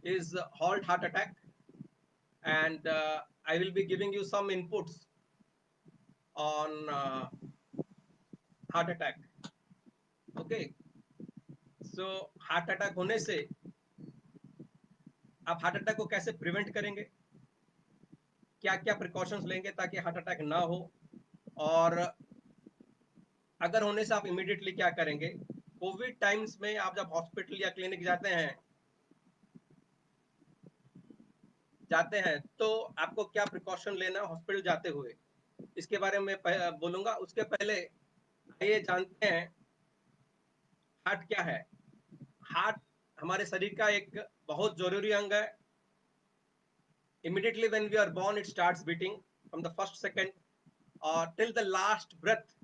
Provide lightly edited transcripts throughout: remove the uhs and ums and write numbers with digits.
is halt heart attack, and I will be giving you some inputs on heart attack. Okay, so heart attack होने से आप heart attack को कैसे prevent करेंगे, क्या क्या प्रिकॉशंस लेंगे ताकि हार्ट अटैक ना हो, और अगर होने से आप इमीडिएटली क्या करेंगे। कोविड टाइम्स में आप जब हॉस्पिटल या क्लिनिक जाते हैं तो आपको क्या प्रिकॉशन लेना है हॉस्पिटल जाते हुए, इसके बारे में बोलूंगा। उसके पहले आइए जानते हैं हार्ट क्या है। हार्ट हमारे शरीर का एक बहुत जरूरी अंग है। Immediately when we are born, it starts beating from the first second till the last breath.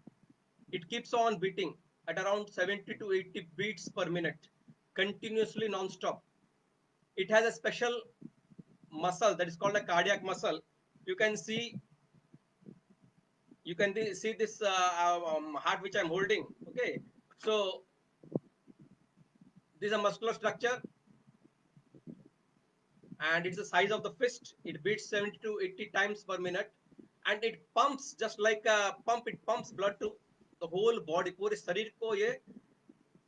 It keeps on beating at around 70 to 80 beats per minute, continuously non-stop. It has a special muscle that is called a cardiac muscle. You can see you can see this heart which I'm holding. Okay, so this is a muscular structure, and it's the size of the fist. It beats 70 to 80 times per minute, and it pumps just like a pump. It pumps blood to the whole body. पूरे शरीर को ये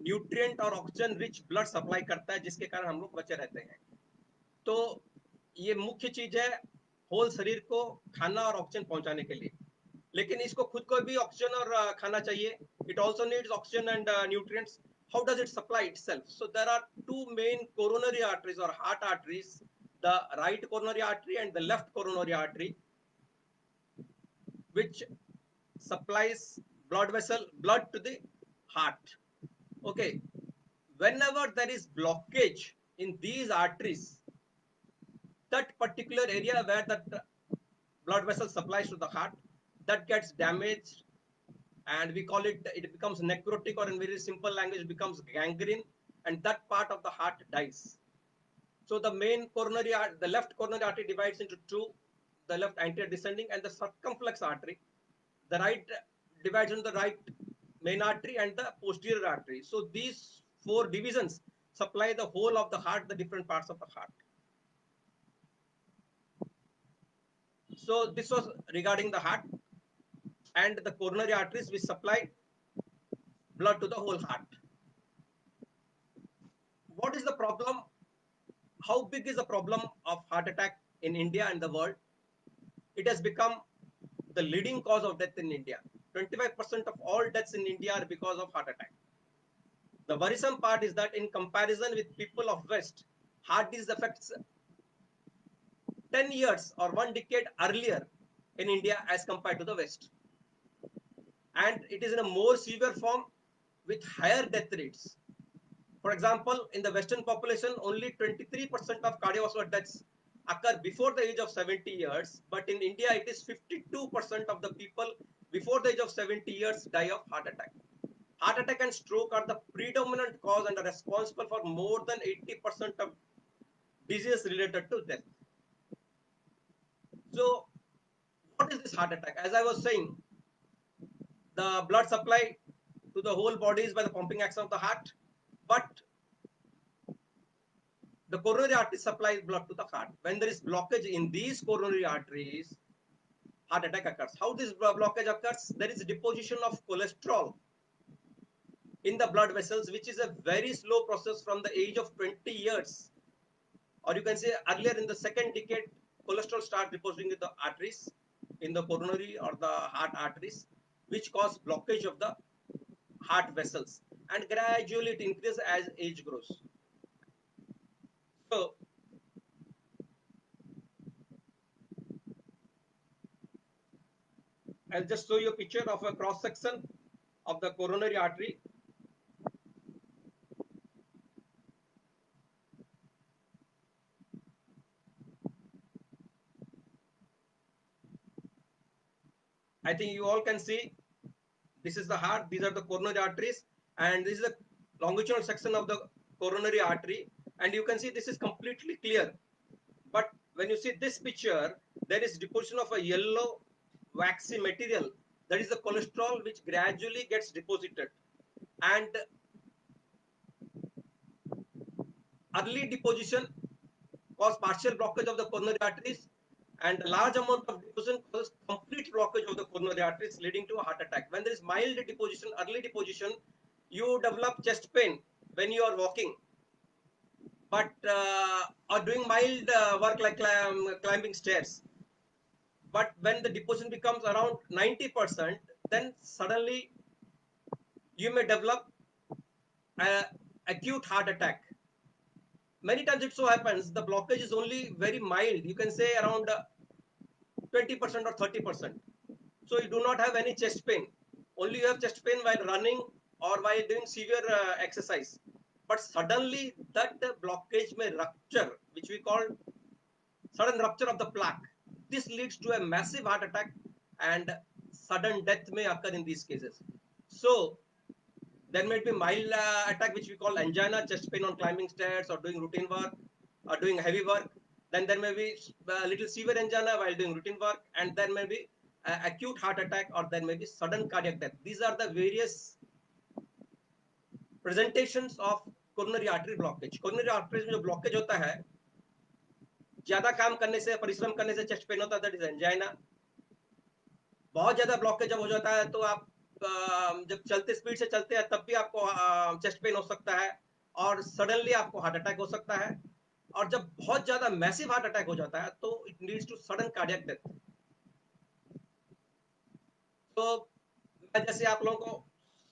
nutrient और oxygen rich blood supply करता है, जिसके कारण हम लोग बचे रहते हैं। तो ये मुख्य चीज है होल शरीर को खाना और ऑक्सीजन पहुंचाने के लिए। लेकिन इसको खुद को भी ऑक्सीजन और खाना चाहिए। It also needs oxygen and nutrients. How does it supply itself? So there are two main coronary arteries or heart arteries, the right coronary artery and the left coronary artery, which supplies blood to the heart. Okay, whenever there is blockage in these arteries, that particular area where that blood vessel supplies to the heart, that gets damaged, and we call it becomes necrotic, or in very simple language becomes gangrene, and that part of the heart dies. So the main coronary the left coronary artery divides into two, the left anterior descending and the circumflex artery. The right divides into the right main artery and the posterior artery. So these four divisions supply the whole of the heart, the different parts of the heart. So this was regarding the heart and the coronary arteries which supply blood to the whole heart. What is the problem? How big is the problem of heart attack in India and the world? It has become the leading cause of death in India. 25% of all deaths in India are because of heart attack. The worrisome part is that in comparison with people of West, heart disease affects 10 years or 1 decade earlier in India as compared to the West. And it is in a more severe form with higher death rates. For example, in the Western population, only 23% of cardiovascular deaths occur before the age of 70 years, but in India, it is 52% of the people before the age of 70 years die of heart attack. Heart attack and stroke are the predominant cause and are responsible for more than 80% of diseases related to death. So, what is this heart attack? As I was saying, the blood supply to the whole body is by the pumping action of the heart, but the coronary artery supplies blood to the heart. When there is blockage in these coronary arteries, heart attack occurs. How this blockage occurs? There is deposition of cholesterol in the blood vessels, which is a very slow process from the age of 20 years. Or you can say earlier in the second decade, cholesterol starts depositing in the arteries, in the coronary or the heart arteries, which cause blockage of the heart vessels. And gradually it increases as age grows. So, I'll just show you a picture of a cross section of the coronary artery. I think you all can see this is the heart, these are the coronary arteries, and this is the longitudinal section of the coronary artery, and you can see this is completely clear. But when you see this picture, there is deposition of a yellow waxy material, that is the cholesterol, which gradually gets deposited, and early deposition cause partial blockage of the coronary arteries, and a large amount of deposition causes complete blockage of the coronary arteries, leading to a heart attack. When there is mild deposition, early deposition, you develop chest pain when you are walking, but or doing mild work like climbing stairs. But when the deposition becomes around 90%, then suddenly you may develop a acute heart attack. Many times it so happens the blockage is only very mild. You can say around 20% or 30%. So you do not have any chest pain. Only you have chest pain while running or while doing severe exercise. But suddenly that blockage may rupture, which we call sudden rupture of the plaque. This leads to a massive heart attack, and sudden death may occur in these cases. So there might be mild attack, which we call angina, chest pain on climbing stairs or doing routine work or doing heavy work. Then there may be a little severe angina while doing routine work, and there may be acute heart attack, or there may be sudden cardiac death. These are the various presentations of coronary artery blockage. Coronary arteries में जो blockage होता है, ज्यादा काम करने से, परिश्रम करने से चेस्ट पेन होता है, दैट इज एंजाइना. बहुत ज्यादा ब्लॉकेज जब हो जाता है तो आप जब चलते स्पीड से चलते हैं तब भी आपको चेस्ट पेन हो सकता है, और सडनली आपको हार्ट अटैक हो सकता है. और जब बहुत ज्यादा मैसिव हार्ट अटैक हो जाता है तो it leads to sudden cardiac death. तो मैं जैसे आप लोगों को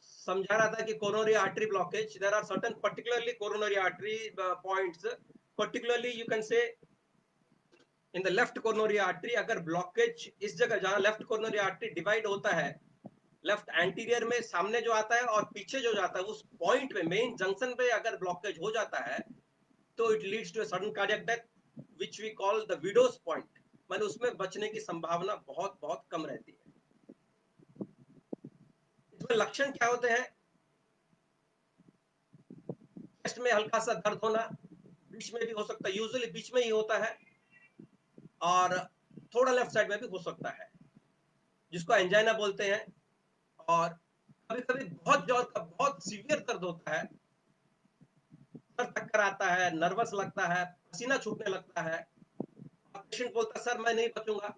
समझा रहा था कि coronary artery blockage, there are certain particularly coronary artery points, particularly you can say in the left coronary artery. अगर ब्लॉकेज इस जगह जहां लेफ्ट कोरोनरी आर्टरी डिवाइड होता है, लेफ्ट एंटीरियर में सामने जो आता है और पीछे जो जाता है, उस पॉइंट में मेन जंक्शन पे अगर ब्लॉकेज हो जाता है तो it leads to a sudden cardiac death, which we call the widows point. माने उसमें बचने की संभावना बहुत बहुत कम रहती है. इसमें लक्षण क्या होते हैं? चेस्ट में हल्का सा दर्द होना, बीच में भी हो सकता है, यूजुअली बीच में ही होता है, और थोड़ा लेफ्ट साइड में भी हो सकता है, जिसको एंजाइना बोलते हैं. और कभी कभी बहुत सीवियर दर्द होता है, सर चक्कर आता है, नर्वस लगता है, पसीना छूटने लगता है, पेशेंट बोलता है सर मैं नहीं बचूंगा,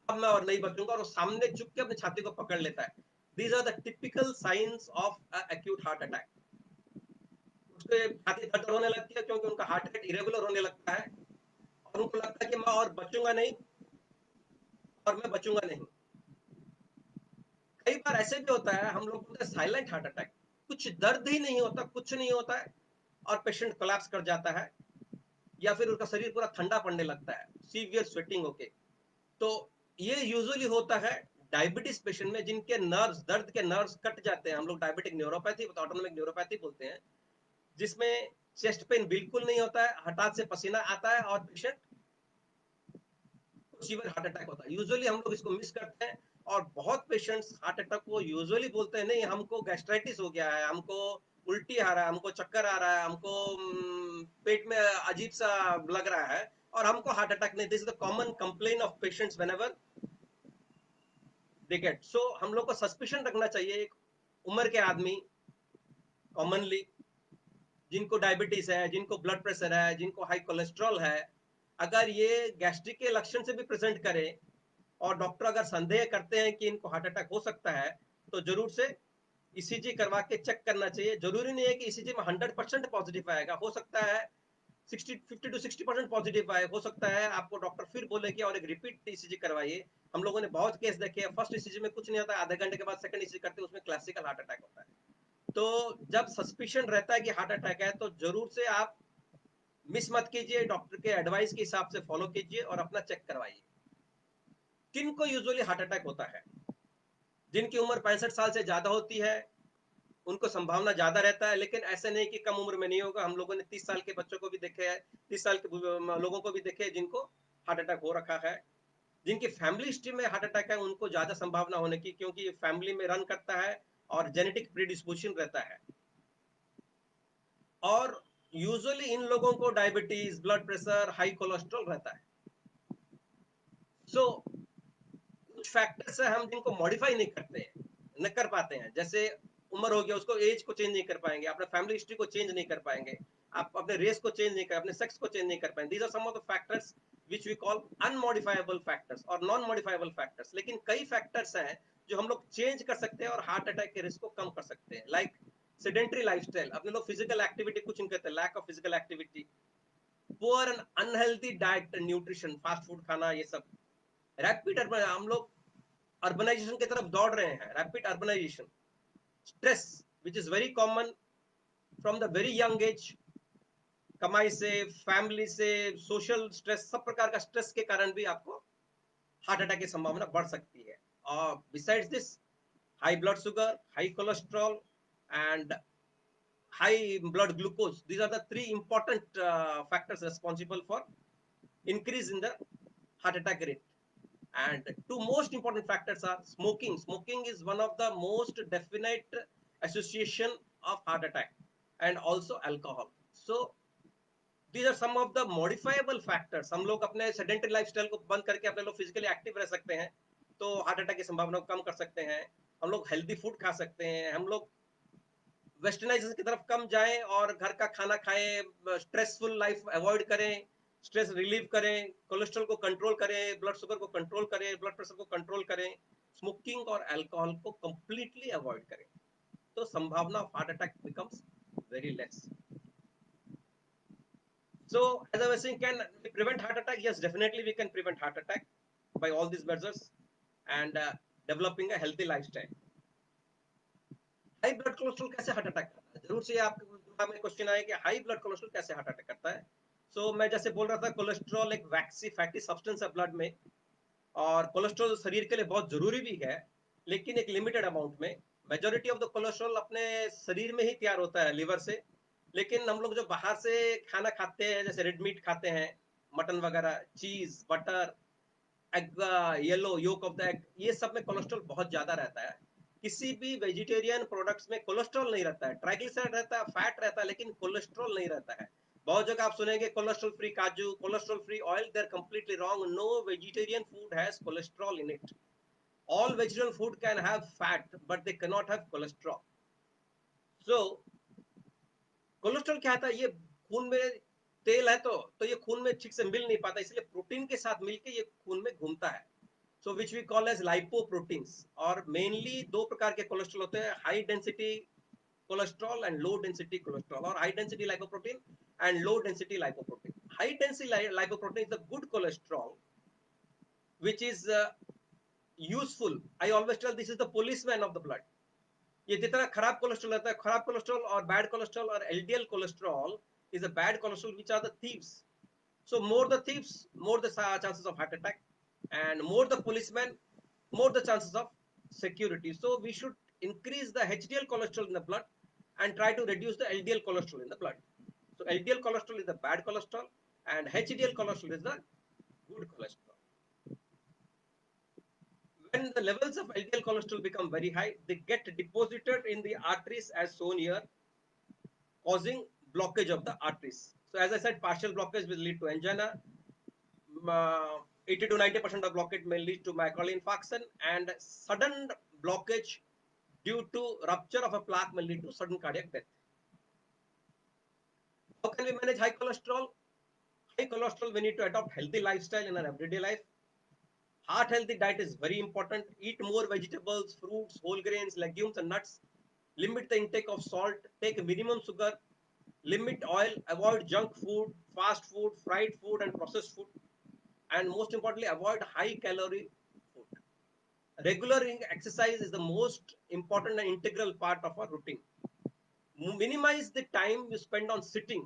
अब मैं और नहीं बचूंगा, और सामने झुक के अपनी छाती को पकड़ लेता है. These are the typical science of acute heart attack. उसके छाती दर्द होने लगती है क्योंकि उनका हार्ट रेट इरेगुलर होने लगता है, और उनको लगता है कि मैं और बचूंगा नहीं, और मैं बचूंगा नहीं. कई बार ऐसे भी होता है, हम लोग बोलते हैं साइलेंट हार्ट अटैक, कुछ दर्द ही नहीं होता, कुछ नहीं होता है, और पेशेंट कोलैप्स कर जाता है, या फिर उनका शरीर पूरा ठंडा पड़ने लगता है, सीवियर स्वेटिंग होके. तो ये यूजुअली होता है डायबिटीज पेशेंट में, जिनके नर्व्स, दर्द के नर्व्स कट जाते हैं. हम लोग डायबिटिक न्यूरोपैथी, ऑटोनोमिक न्यूरोपैथी बोलते हैं, जिसमें चेस्ट पेन बिल्कुल नहीं होता है, हठात से पसीना आता है और पेशेंट सीवियर हार्ट अटैक होता है. यूजुअली हम लोग इसको मिस करते हैं, और बहुत पेशेंट्स हार्ट अटैक को यूजुअली बोलते हैं नहीं हमको गैस्ट्राइटिस हो गया है, हमको उल्टी आ रहा है, हमको चक्कर आ रहा है, हमको पेट में अजीब सा लग रहा है, और हमको हार्ट अटैक नहीं. This is the common complain of patients whenever they get. So हम लोग को सस्पिशन रखना चाहिए. एक उम्र के आदमी कॉमनली जिनको डायबिटीज है, जिनको ब्लड प्रेशर है, जिनको हाई कोलेस्ट्रॉल है, अगर ये गैस्ट्रिक के लक्षण से भी प्रेजेंट करे और डॉक्टर अगर संदेह करते हैं कि इनको हार्ट अटैक हो सकता है, तो जरूर से ईसीजी करवा के चेक करना चाहिए. जरूरी नहीं है कि ईसीजी में 100% पॉजिटिव आएगा, हो सकता है 50 to 60% पॉजिटिव आए, हो सकता है आपको डॉक्टर फिर बोले कि और एक रिपीट ईसीजी करवाइए. हम लोगों ने बहुत केस देखे हैं, फर्स्ट ईसीजी में कुछ नहीं होता, आधे घंटे के बाद सेकंड ईसीजी करते हैं, उसमें क्लासिकल हार्ट अटैक होता है. तो जब सस्पिशन रहता है कि हार्ट अटैक है, तो जरूर से आप मिस मत कीजिए, डॉक्टर के एडवाइस के हिसाब से फॉलो कीजिए और अपना चेक करवाइए. किनको यूजुअली हार्ट अटैक होता है? जिनकी उम्र 65 साल से ज्यादा होती है उनको संभावना ज्यादा रहता है, लेकिन ऐसे नहीं कि कम उम्र में नहीं होगा. हम लोगों ने 30 साल के बच्चों को भी देखे हैं, 30 साल के लोगों को भी देखे हैं जिनको हार्ट अटैक हो रखा है. जिनकी फैमिली हिस्ट्री में हार्ट अटैक है उनको ज्यादा संभावना होने की, क्योंकि फैमिली में रन करता है और जेनेटिक प्रीडिस्पोजिशन रहता है. और यूजुअली इन लोगों को diabetes, blood pressure, high cholesterol रहता है. सो कुछ फैक्टर्स है हम जिनको मॉडिफाई नहीं करते हैं, न कर पाते हैं. जैसे उम्र हो गया, उसको एज को चेंज नहीं कर पाएंगे, अपने फैमिली हिस्ट्री को चेंज नहीं कर पाएंगे, आप अपने रेस को चेंज नहीं कर, अपने सेक्स को चेंज नहीं कर पाएंगे. These are some of the factors which we call unmodifiable factors और नॉन मॉडिफाइबल फैक्टर्स. लेकिन कई फैक्टर्स हैं जो हम लोग चेंज कर सकते हैं और हार्ट अटैक के रिस्क को कम कर सकते हैं. लाइक सेडेंटरी लाइफस्टाइल, अपने लोग फिजिकल एक्टिविटी कुछ नहीं करते, lack of physical activity, poor and unhealthy diet and nutrition, fast food खाना, ये सब. रैपिड अर्बन, हम लोग अर्बनाइजेशन की तरफ दौड़ रहे हैं, rapid urbanisation. Stress which is very common from the very young age, कमाई से, फैमिली से, सोशल स्ट्रेस, सब प्रकार का स्ट्रेस के कारण भी आपको हार्ट अटैक की संभावना बढ़ सकती है. और besides this, high blood sugar, high cholesterol and high blood glucose, these are the three important factors responsible for increase in the heart attack rate. And two most important factors are smoking. Smoking is one of the most definite association of heart attack, and also alcohol. So these are some of the modifiable factors. हम लोग अपने sedentary lifestyle को बंद करके अपने लोग physically active रह सकते हैं, तो हार्ट अटैक की संभावना को कम कर सकते हैं. हम लोग हेल्दी फूड खा सकते हैं, हम लोग वेस्टर्नाइजेशन की तरफ कम जाएं और घर का खाना खाएं, स्ट्रेसफुल लाइफ अवॉइड करें, स्ट्रेस रिलीव करें, कोलेस्ट्रॉल को कंट्रोल करें, ब्लड शुगर को कंट्रोल करें, ब्लड प्रेशर को कंट्रोल करें, स्मोकिंग और अल्कोहल को कंप्लीटली अवॉइड करें, तो संभावना of heart attack becomes very less. So as I was saying, can we prevent heart attack? Yes, definitely we can prevent heart attack by all these measures and developing a healthy lifestyle. High blood cholesterol कैसे heart attack करता है, जरूर से आपके दिमाग में question आए कि हाई ब्लड कोलेस्ट्रॉल कैसे हार्ट अटैक करता है. सो मैं जैसे बोल रहा था, कोलेस्ट्रॉल एक वैक्सी फैटी सब्सटेंस है ब्लड में, और कोलेस्ट्रॉल शरीर के लिए बहुत जरूरी भी है, लेकिन एक लिमिटेड अमाउंट में. मेजोरिटी ऑफ द कोलेस्ट्रॉल अपने शरीर में ही तैयार होता है, लिवर से. लेकिन हम लोग जो बाहर से खाना खाते हैं, जैसे रेड मीट खाते हैं, मटन वगैरह, cheese, butter, egg, yellow yolk of the egg, ये सब में कोलेस्ट्रॉल बहुत ज्यादा रहता है. किसी भी वेजिटेरियन प्रोडक्ट्स में कोलेस्ट्रॉल नहीं रहता है, ट्राइग्लिसराइड रहता है, फैट रहता है, लेकिन कोलेस्ट्रॉल नहीं रहता है. बहुत जगह आप सुनेंगे कोलेस्ट्रॉल फ्री काजू, cholesterol free oil, they are completely wrong. No vegetarian food has cholesterol in it. all vegetarian food can have fat but they cannot have cholesterol. So cholesterol क्या आता है, ये खून में तेल है, तो ये खून में ठीक से मिल नहीं पाता, इसलिए प्रोटीन के साथ मिलके ये खून में घूमता है. So which we call as lipoproteins. और मेनली दो प्रकार के कोलेस्ट्रॉल होते हैं, high density cholesterol and low density cholesterol, और high density lipoprotein and low density lipoprotein. High density lipoprotein is the good cholesterol which is useful. I always tell this is the policeman of the blood. ये जितना खराब cholesterol रहता है, खराब cholesterol और bad cholesterol और LDL cholesterol is a bad cholesterol, which are the thieves. So more the thieves, more the chances of heart attack, and more the policemen, more the chances of security. So we should increase the HDL cholesterol in the blood and try to reduce the LDL cholesterol in the blood. So LDL cholesterol is the bad cholesterol and HDL cholesterol is the good cholesterol. When the levels of LDL cholesterol become very high, they get deposited in the arteries as shown here, causing blockage of the arteries. So as I said, partial blockage will lead to angina. 80 to 90% of blockage may lead to myocardial infarction, and sudden blockage due to rupture of a plaque may lead to sudden cardiac death. How can we manage high cholesterol? High cholesterol, we need to adopt healthy lifestyle in our everyday life. Heart healthy diet is very important. Eat more vegetables, fruits, whole grains, legumes and nuts. Limit the intake of salt. Take minimum sugar. Limit oil. Avoid junk food, fast food, fried food and processed food. And most importantly, avoid high calorie food. Regular exercise is the most important and integral part of our routine. Minimize the time you spend on sitting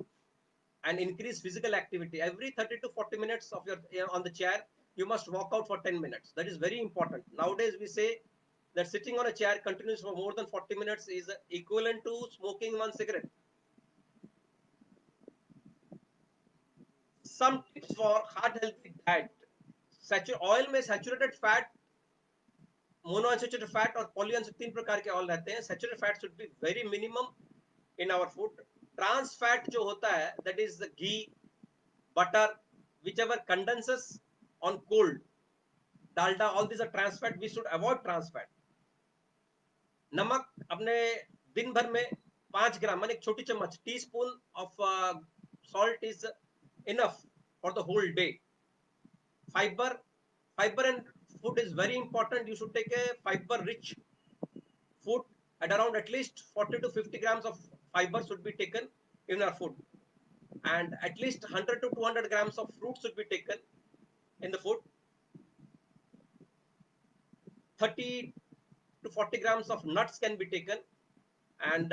and increase physical activity. Every 30 to 40 minutes of your on the chair, you must walk out for 10 minutes. That is very important. Nowadays we say that sitting on a chair continues for more than 40 minutes is equivalent to smoking one cigarette. Some tips for heart healthy diet. Oil में saturated fat, monounsaturated fat और polyunsaturated, तीन प्रकार के oil रहते हैं. Saturated fat should be very minimum in our food. Trans fat जो होता है, that is the ghee, butter, whichever condenses on cold, dalda, all these are trans fat. We should avoid trans fat. नमक अपने दिन भर में 5 ग्राम माने एक छोटी चम्मच, tea spoon of salt is enough for the whole day. Fiber and food is very important. You should take a fiber rich food at least 40 to 50 grams of fiber should be taken in our food, and at least 100 to 200 grams of fruit should be taken in the food. 30 to 40 grams of nuts can be taken, and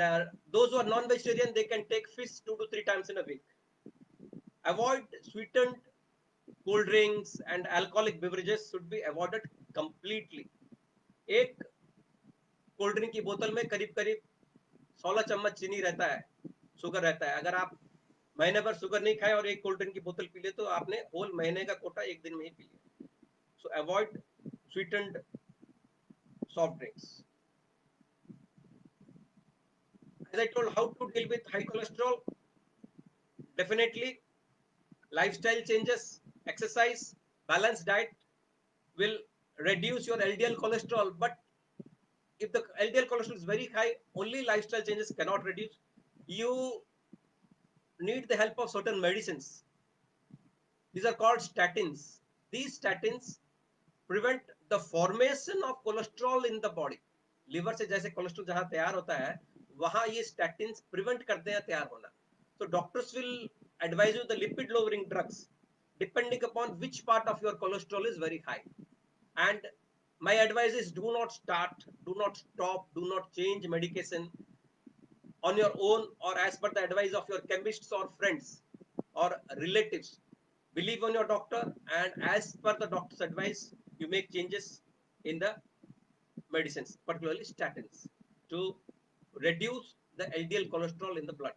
those who are non-vegetarian, they can take fish 2 to 3 times in a week. Avoid sweetened cold drinks and alcoholic beverages should be avoided completely. एक cold drink की बोतल में करीब करीब 16 चम्मच चीनी रहता है, शुगर रहता है. अगर आप महीने भर शुगर नहीं खाए और एक कोल्ड ड्रिंक की बोतल पी ले तो आपने होल महीने का कोटा एक दिन में ही पी लिया. सो avoid sweetened soft drinks. As I told, how to deal with high cholesterol? Definitely, lifestyle changes, exercise, balanced diet will reduce your LDL cholesterol. But if the LDL cholesterol is very high, only lifestyle changes cannot reduce. You need the help of certain medicines. These are called statins. These statins prevent the formation of cholesterol in the body. Liver से जैसे cholesterol जहां तैयार होता है वहां ये statins prevent करते हैं तैयार होना. So doctors will advise you the lipid lowering drugs depending upon which part of your cholesterol is very high. And my advice is do not start, do not stop, do not change medication on your own or as per the advice of your chemists or friends or relatives. Believe on your doctor, and as per the doctor's advice, you make changes in the medicines, particularly statins, to reduce the LDL cholesterol in the blood.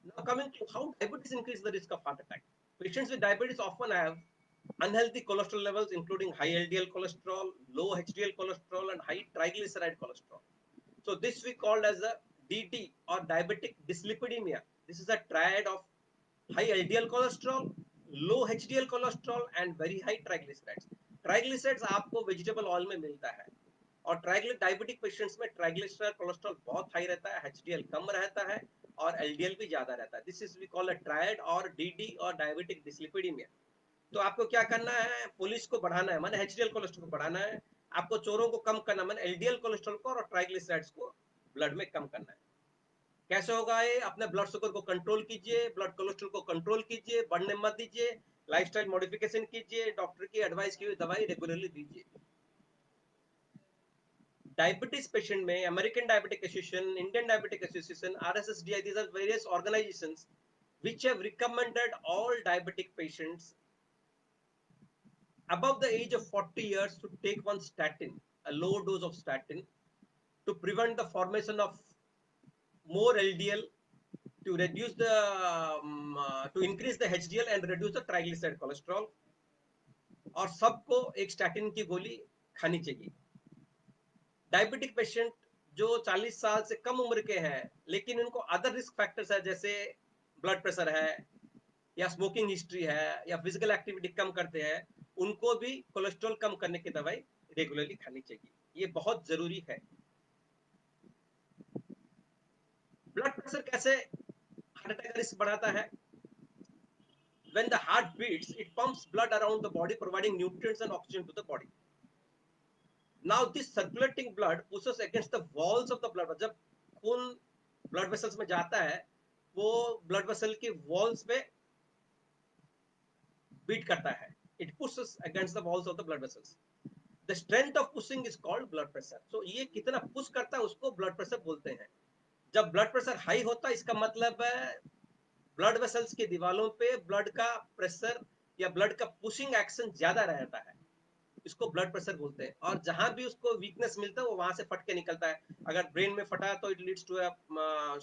Now coming to how diabetes increases the risk of heart attack. Patients with diabetes often have unhealthy cholesterol levels, including high LDL cholesterol, low HDL cholesterol, and high triglyceride cholesterol. So this we called as a DD or diabetic dyslipidemia. This is a triad of high LDL cholesterol, low HDL cholesterol, and very high triglycerides. Triglycerides आपको vegetable oil में मिलता है, और diabetic patients में triglyceride cholesterol बहुत high रहता है, HDL कम रहता है और LDL भी ज्यादा रहता है. This is we call a triad और DD और डायबिटिक डिस्लिपिडीमिया. तो आपको क्या करना है, पुलिस को बढ़ाना है माने HDL कोलेस्ट्रॉल को बढ़ाना है, आपको चोरों को कम करना माने LDL कोलेस्ट्रॉल को और ट्राइग्लिसराइड्स को ब्लड में कम करना है. कैसे होगा ये? अपने ब्लड शुगर को कंट्रोल कीजिए, ब्लड कोलेस्ट्रॉल को कंट्रोल कीजिए, बढ़ने मत दीजिए, लाइफस्टाइल मॉडिफिकेशन कीजिए, डॉक्टर की एडवाइस की हुई दवाई रेगुलरली दीजिए. Diabetes patient में American Diabetic Association, Indian Diabetic Association, RSSDI, these are various organizations which have recommended all diabetic patients above the age of 40 years to take one statin, a low dose of statin, to prevent the formation of more LDL, to reduce the to increase the HDL and reduce the triglyceride cholesterol. और सबको एक statin की गोली खानी चाहिए. Diabetic patient जो 40 साल से कम उम्र के हैं लेकिन उनको अदर रिस्क फैक्टर्स है, जैसे ब्लड प्रेशर है या स्मोकिंग हिस्ट्री है या फिजिकल एक्टिविटी कम करते हैं, उनको भी कोलेस्ट्रॉल कम करने की दवाई रेगुलरली खानी चाहिए. ये बहुत जरूरी है. ब्लड प्रेशर कैसे हार्ट अटैक का रिस्क बढ़ाता है? When the heart beats, it pumps blood around the body, providing nutrients and oxygen to the body. Now this circulating blood pushes against the walls of the blood. जब खून blood vessels में जाता है, वो blood vessel की walls पे beat करता है. It pushes against the walls of the blood vessels. The strength of pushing is called blood pressure. So ये कितना push करता है उसको blood pressure बोलते हैं. जब blood pressure high होता है, इसका मतलब है ब्लड वेसल्स की दीवारों पे ब्लड का प्रेशर या ब्लड का पुशिंग एक्शन ज्यादा रहता है, इसको ब्लड प्रेशर बोलते हैं. और जहां भी उसको वीकनेस मिलता है वो वहां से फट के निकलता है. अगर ब्रेन में फटा तो इट लीड्स टू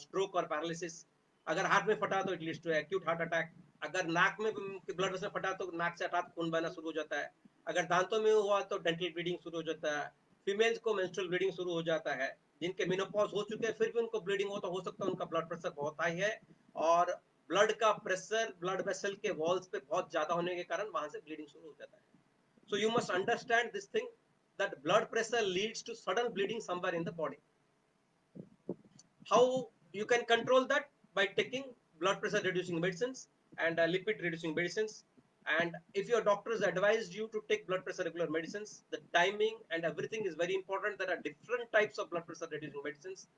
स्ट्रोक और पैरालिसिस. अगर हार्ट में फटा तो it leads to acute heart attack. अगर नाक में ब्लड वेसल फटा तो नाक से हठात खून बहना शुरू हो जाता है. अगर दांतों में हुआ तो डेंटल ब्लीडिंग शुरू हो जाता है. फीमेल्स को मेंस्ट्रुअल ब्लीडिंग शुरू हो जाता है. जिनके मेनोपॉज हो चुके हैं फिर भी उनको ब्लीडिंग हो तो हो सकता है उनका ब्लड प्रेशर बहुत हाई है, और ब्लड का प्रेशर ब्लड वेसल के वॉल्स पे बहुत ज्यादा होने के कारण वहां से ब्लीडिंग शुरू हो जाता है. So you must understand this thing, that blood pressure leads to sudden bleeding somewhere in the body. How you can control that? By taking blood pressure reducing medicines and lipid reducing medicines. And if your doctor has advised you to take blood pressure regular medicines, the timing and everything is very important. There are different types of blood pressure reducing medicines,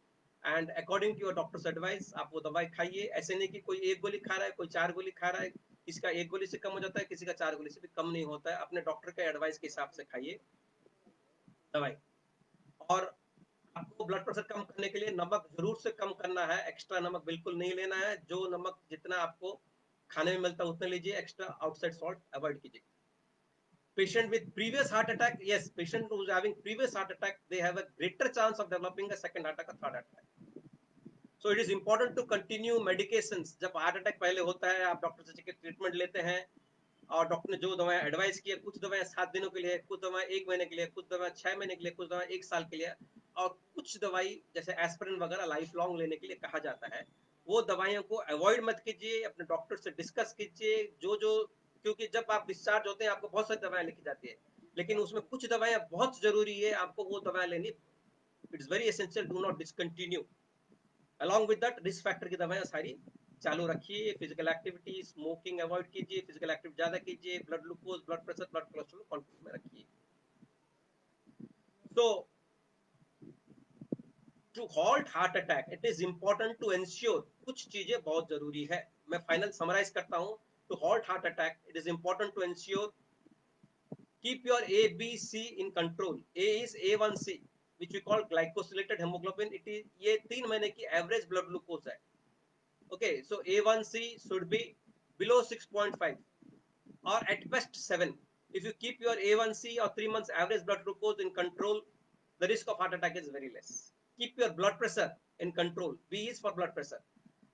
and according to your doctor's advice आप वो दवाई खाइए. ऐसे नहीं कि कोई एक गोली खा रहा है, कोई 4 गोली खा रहा है. किसी का एक गोली से कम हो जाता है, किसी का 4 गोली से भी कम नहीं होता है. अपने डॉक्टर के एडवाइस के हिसाब से खाइए दवाई. और आपको ब्लड प्रेशर कम करने के लिए नमक जरूर से कम करना है. एक्स्ट्रा नमक बिल्कुल नहीं लेना है. जो नमक जितना आपको खाने में मिलता है उतना लीजिए. एक्स्ट्रा आउटसाइड सॉल्ट अवॉइड कीजिए. Patient with previous heart attack, yes, patient who's having previous heart attack, they have a greater chance of developing a second heart attack, a third attack. So it is important to continue medications. जब heart attack पहले होता है, आप doctor से treatment लेते हैं और doctor ने जो दवाएं एडवाइस की है, कुछ दवाएं 7 दिनों के लिए, कुछ दवाएं 1 महीने के लिए, कुछ दवाएं 6 महीने के लिए, कुछ दवाएं 1 साल के लिए, और कुछ दवाई जैसे एस्पिरिन वगैरह लाइफ लॉन्ग लेने के लिए कहा जाता है. वो दवाइयों को अवॉइड मत कीजिए. अपने डॉक्टर से डिस्कस कीजिए. जो क्योंकि जब आप डिस्चार्ज होते हैं आपको बहुत सारी दवाएं लिखी जाती है, लेकिन उसमें कुछ दवाएं बहुत जरूरी है, आपको वो दवाएं लेनी. It is very essential. Do not discontinue. Along with that risk factor की दवाएं सारी चालू रखिए. फिजिकल एक्टिविटी, स्मोकिंग अवॉइड कीजिए. फिजिकल एक्टिविटी ज्यादा कीजिए. Blood glucose, blood pressure, blood cholesterol control में रखिए. तो to halt heart attack it is important to ensure. कुछ चीजें बहुत जरूरी है. मैं फाइनल समराइज करता हूं. To halt heart attack it is important to ensure keep your ABC in control. A is A1C, which we call glycosylated hemoglobin. It is ये 3 महीने की एवरेज ब्लड ग्लूकोज है. Okay, so A1C should be below 6.5 or at best 7. If you keep your A1C or 3 months average blood glucose in control, the risk of heart attack is very less. Keep your blood pressure in control. B is for blood pressure.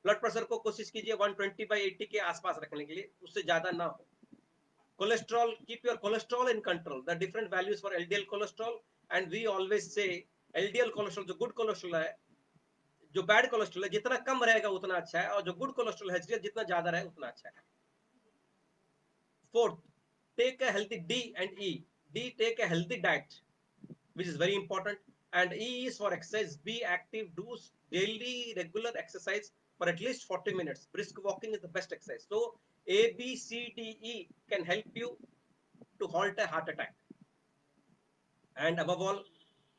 Blood pressure को कोशिश कीजिए 120/80 के आसपास रखने के लिए, उससे ज्यादा ना हो. Cholesterol, keep your cholesterol in control. The different values for LDL cholesterol, and we always say LDL cholesterol जो good cholesterol है, जो bad cholesterol है, जितना कम रहेगा उतना अच्छा है, और जो good cholesterol HDL जितना ज्यादा रहे उतना अच्छा है. Fourth, take a healthy D and E. D, take a healthy diet, which is very important, and E is for exercise. Be active, do daily regular exercise for at least 40 minutes. Brisk walking is the best exercise. So A, B, C, D, E can help you to halt a heart attack. And above all,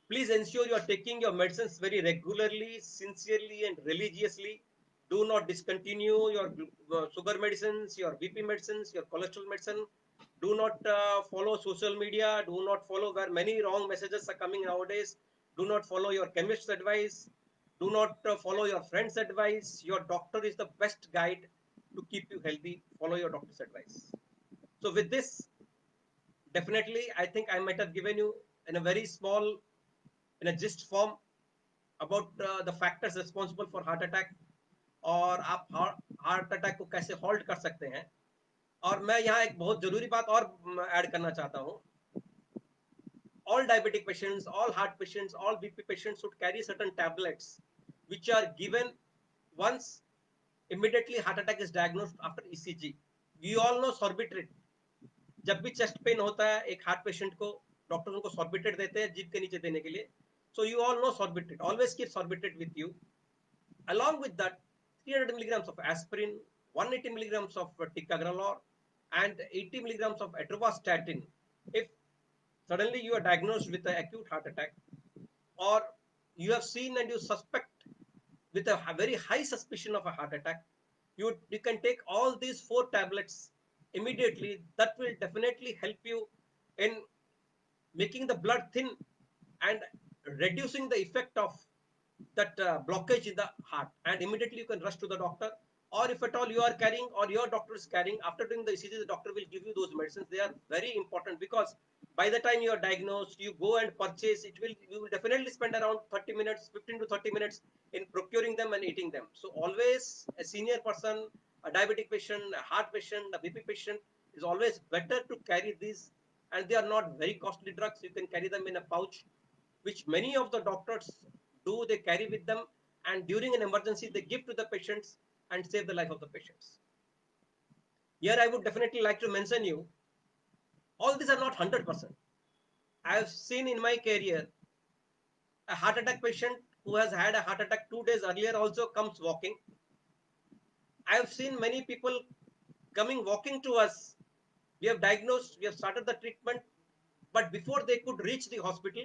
please ensure you are taking your medicines very regularly, sincerely, and religiously. Do not discontinue your sugar medicines, your BP medicines, your cholesterol medicine. Do not follow social media. Do not follow where many wrong messages are coming nowadays. Do not follow your chemist's advice. Do not follow your friend's advice. Your doctor is the best guide to keep you healthy. Follow your doctor's advice. So with this, definitely, I think I might have given you in a very small, in a gist form about the factors responsible for heart attack, और आप heart attack को कैसे halt कर सकते हैं. और मैं यहाँ एक बहुत जरूरी बात और ऐड करना चाहता हूँ. All diabetic patients, all heart patients, all BP patients should carry certain tablets which are given once immediately heart attack is diagnosed after ECG. We all know Sorbitrate. जब भी चेस्ट पेन होता है एक heart patient को, doctor उनको Sorbitrate देते हैं जीभ के नीचे देने के लिए. So you all know Sorbitrate. Always keep Sorbitrate with you. Along with that, 300 milligrams of aspirin, 180 milligrams of ticagrelor, and 80 milligrams of atorvastatin. If suddenly you are diagnosed with an acute heart attack, or you have seen and you suspect with a very high suspicion of a heart attack, you can take all these 4 tablets immediately. That will definitely help you in making the blood thin and reducing the effect of that blockage in the heart, and immediately you can rush to the doctor. Or if at all you are carrying or your doctor is carrying, after doing the ECG the doctor will give you those medicines. They are very important, because by the time you are diagnosed, you go and purchase, you will definitely spend around 30 minutes, 15 to 30 minutes in procuring them and eating them. So always a senior person, a diabetic patient, a heart patient, a BP patient, is always better to carry these, and they are not very costly drugs. You can carry them in a pouch, which many of the doctors do. They carry with them, and during an emergency they give to the patients and save the life of the patients. Here I would definitely like to mention you, all these are not 100%. I have seen in my career a heart attack patient who has had a heart attack 2 days earlier also comes walking. I have seen many people coming walking to us. We have diagnosed, we have started the treatment, but before they could reach the hospital,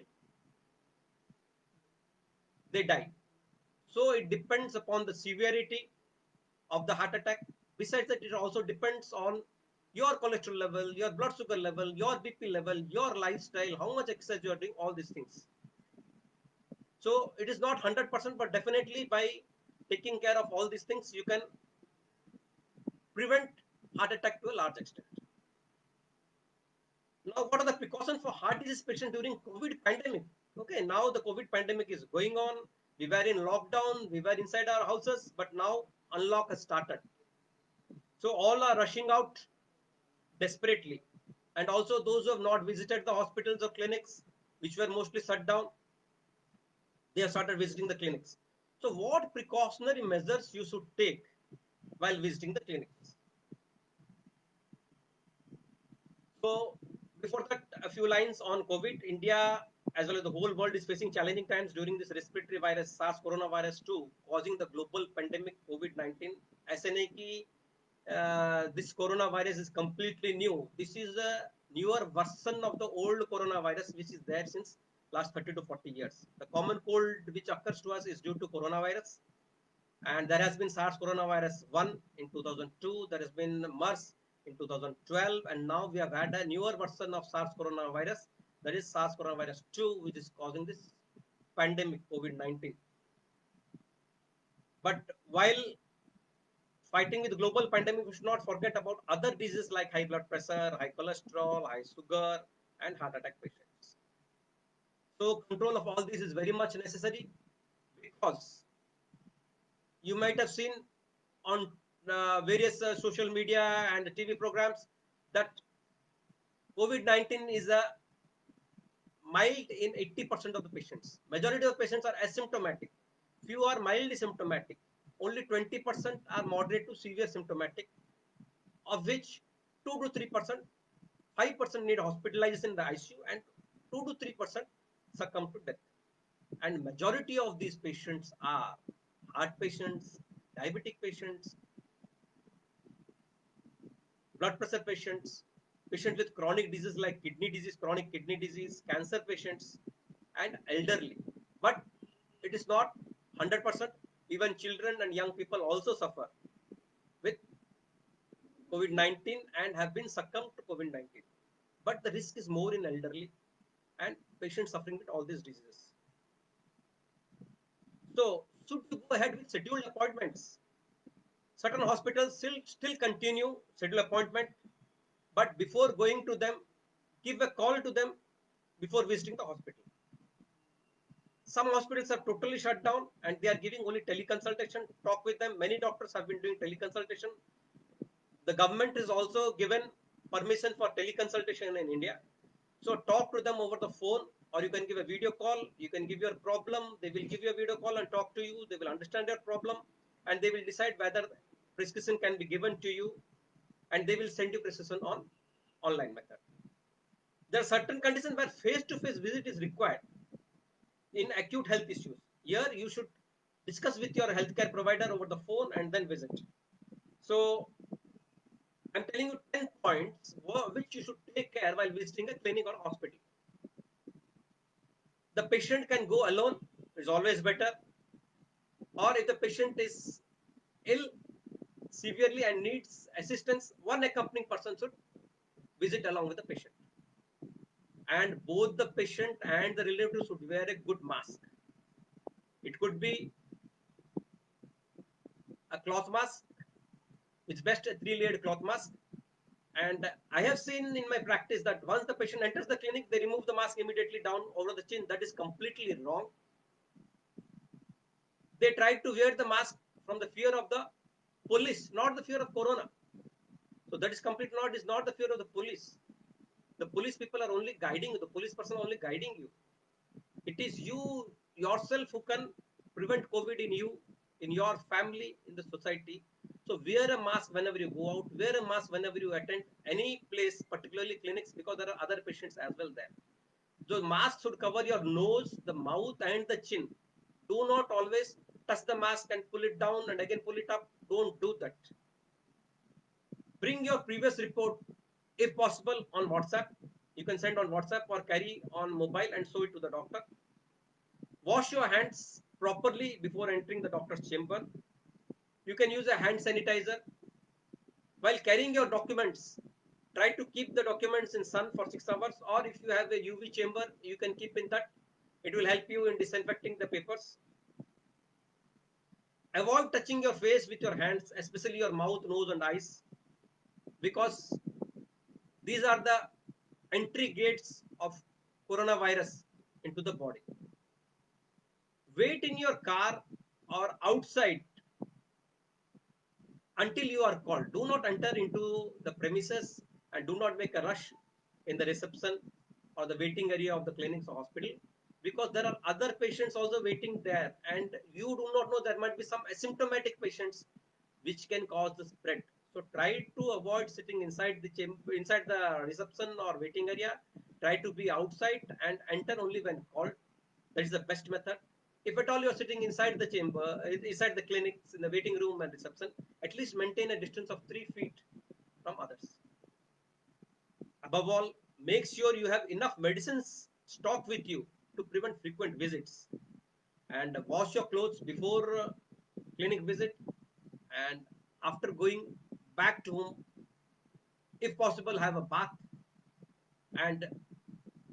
they died. So it depends upon the severity of the heart attack. Besides that, it also depends on your cholesterol level, your blood sugar level, your BP level, your lifestyle, how much exercise you are doing, all these things. So it is not 100%, but definitely by taking care of all these things, you can prevent heart attack to a large extent. Now, what are the precautions for heart disease patients during COVID pandemic? Okay, now the COVID pandemic is going on. We were in lockdown, we were inside our houses, but now unlock has started. So all are rushing out desperately. And also those who have not visited the hospitals or clinics, which were mostly shut down, they have started visiting the clinics. So what precautionary measures you should take while visiting the clinics? So before that, a few lines on COVID. India, as well as the whole world, is facing challenging times during this respiratory virus, SARS coronavirus 2, causing the global pandemic COVID-19. ऐसे नहीं कि this coronavirus is completely new. This is a newer version of the old coronavirus, which is there since last 30 to 40 years. The common cold which occurs to us is due to coronavirus. And there has been SARS coronavirus 1 in 2002, there has been MERS in 2012, and now we have had a newer version of SARS coronavirus, that is SARS coronavirus 2, which is causing this pandemic COVID-19. But while fighting with global pandemic, we should not forget about other diseases like high blood pressure, high cholesterol, high sugar, and heart attack patients. So control of all this is very much necessary, because you might have seen on various social media and TV programs that COVID-19 is a mild in 80% of the patients. Majority of patients are asymptomatic. Few are mildly symptomatic. Only 20% are moderate to severe symptomatic, of which 2 to 3%, 5% need hospitalization in the ICU, and 2 to 3% succumb to death. And majority of these patients are heart patients, diabetic patients, blood pressure patients, patients with chronic disease like kidney disease, chronic kidney disease, cancer patients, and elderly. But it is not 100%. Even children and young people also suffer with COVID-19 and have been succumbed to COVID-19. But the risk is more in elderly and patients suffering with all these diseases. So, should you go ahead with scheduled appointments? Certain hospitals still continue schedule appointment, but before going to them, give a call to them before visiting the hospital. Some hospitals are totally shut down and they are giving only teleconsultation. Talk with them. Many doctors have been doing teleconsultation. The government is also given permission for teleconsultation in India. So talk to them over the phone, or you can give a video call. You can give your problem. They will give you a video call and talk to you. They will understand your problem and they will decide whether prescription can be given to you, and they will send you prescription on online method. There are certain conditions where face-to-face visit is required in acute health issues. Here you should discuss with your healthcare provider over the phone and then visit. So I'm telling you 10 points which you should take care while visiting a clinic or hospital. The patient can go alone, is always better. Or if the patient is ill severely and needs assistance, one accompanying person should visit along with the patient. And both the patient and the relative should wear a good mask. It could be a cloth mask. It's best a 3-layered cloth mask. And I have seen in my practice that once the patient enters the clinic, they remove the mask immediately down over the chin. That is completely wrong. They try to wear the mask from the fear of the police, not the fear of corona. So that is completely not, is not the fear of the police. The police people are only guiding you. The police person only guiding you. It is you yourself who can prevent COVID in you, in your family, in the society. So wear a mask whenever you go out, wear a mask whenever you attend any place, particularly clinics, because there are other patients as well there. So mask should cover your nose, the mouth and the chin. Do not always touch the mask and pull it down and again pull it up. Don't do that. Bring your previous report, if possible, on WhatsApp. You can send on WhatsApp or carry on mobile and show it to the doctor. Wash your hands properly before entering the doctor's chamber. You can use a hand sanitizer. While carrying your documents, try to keep the documents in sun for 6 hours, or if you have a UV chamber, you can keep in that. It will help you in disinfecting the papers. Avoid touching your face with your hands, especially your mouth, nose and eyes, because these are the entry gates of coronavirus into the body. Wait in your car or outside until you are called. Do not enter into the premises and do not make a rush in the reception or the waiting area of the clinics or hospital, because there are other patients also waiting there and you do not know, there might be some asymptomatic patients which can cause the spread. So try to avoid sitting inside the chamber, inside the reception or waiting area. Try to be outside and enter only when called. That is the best method. If at all you are sitting inside the chamber, inside the clinics, in the waiting room and reception, at least maintain a distance of 3 feet from others. Above all, make sure you have enough medicines stock with you to prevent frequent visits. And wash your clothes before clinic visit and after going back to home. If possible, have a bath and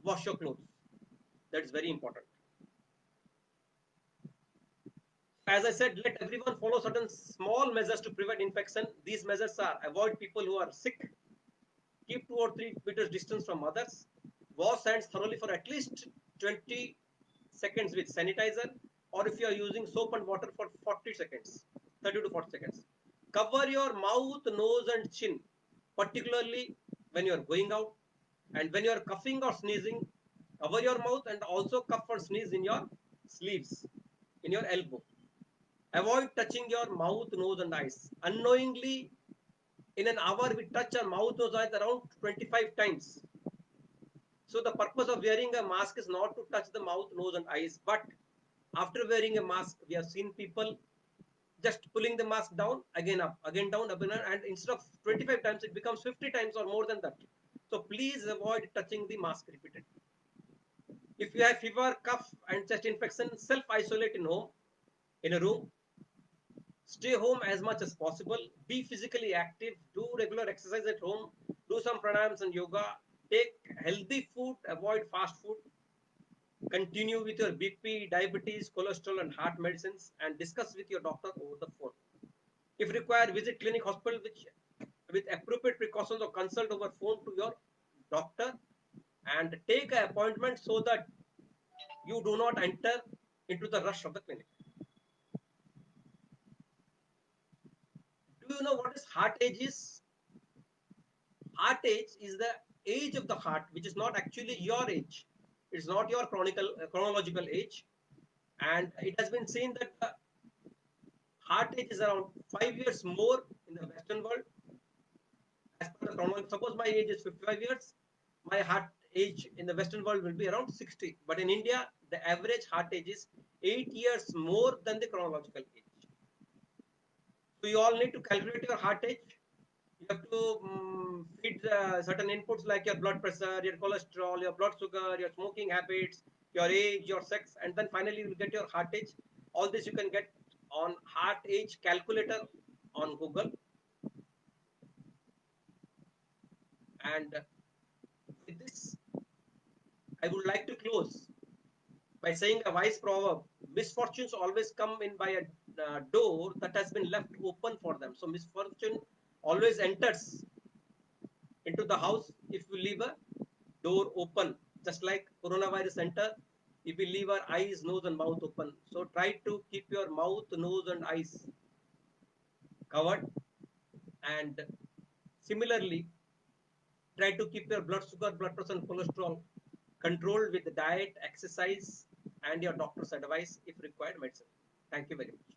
wash your clothes. That is very important. As I said, let everyone follow certain small measures to prevent infection. These measures are: avoid people who are sick, keep 2 or 3 meters distance from others, wash hands thoroughly for at least 20 seconds with sanitizer, or if you are using soap and water for 40 seconds, 30 to 40 seconds. Cover your mouth, nose and chin, particularly when you are going out, and when you are coughing or sneezing, cover your mouth and also cough or sneeze in your sleeves, in your elbow. Avoid touching your mouth, nose and eyes. Unknowingly, in an hour, we touch our mouth, nose, eyes around 25 times. So the purpose of wearing a mask is not to touch the mouth, nose and eyes. But after wearing a mask, we have seen people just pulling the mask down, again up, again down, up, and instead of 25 times, it becomes 50 times or more than that. So please avoid touching the mask repeatedly. If you have fever, cough and chest infection, self-isolate in home, in a room. Stay home as much as possible. Be physically active. Do regular exercise at home. Do some pranayams and yoga. Take healthy food. Avoid fast food. Continue with your BP, diabetes, cholesterol and heart medicines and discuss with your doctor over the phone. If required, visit clinic, hospital with appropriate precautions or consult over phone to your doctor and take an appointment so that you do not enter into the rush of the clinic. Do you know what is heart age is? Heart age is the age of the heart, which is not actually your age. It's not your chronological age. And it has been seen that the heart age is around 5 years more in the Western world. As per the chronology, suppose my age is 55 years, my heart age in the Western world will be around 60. But in India, the average heart age is 8 years more than the chronological age. So you all need to calculate your heart age. You have to feed certain inputs like your blood pressure, your cholesterol, your blood sugar, your smoking habits, your age, your sex, and then finally you will get your heart age. All this you can get on heart age calculator on Google. And with this, I would like to close by saying a wise proverb: misfortunes always come in by a door that has been left open for them. So misfortune always enters into the house if we leave a door open, just like coronavirus enter if we leave our eyes, nose and mouth open. So try to keep your mouth, nose and eyes covered, and similarly try to keep your blood sugar, blood pressure and cholesterol controlled with diet, exercise and your doctor's advice, if required, medicine. Thank you very much.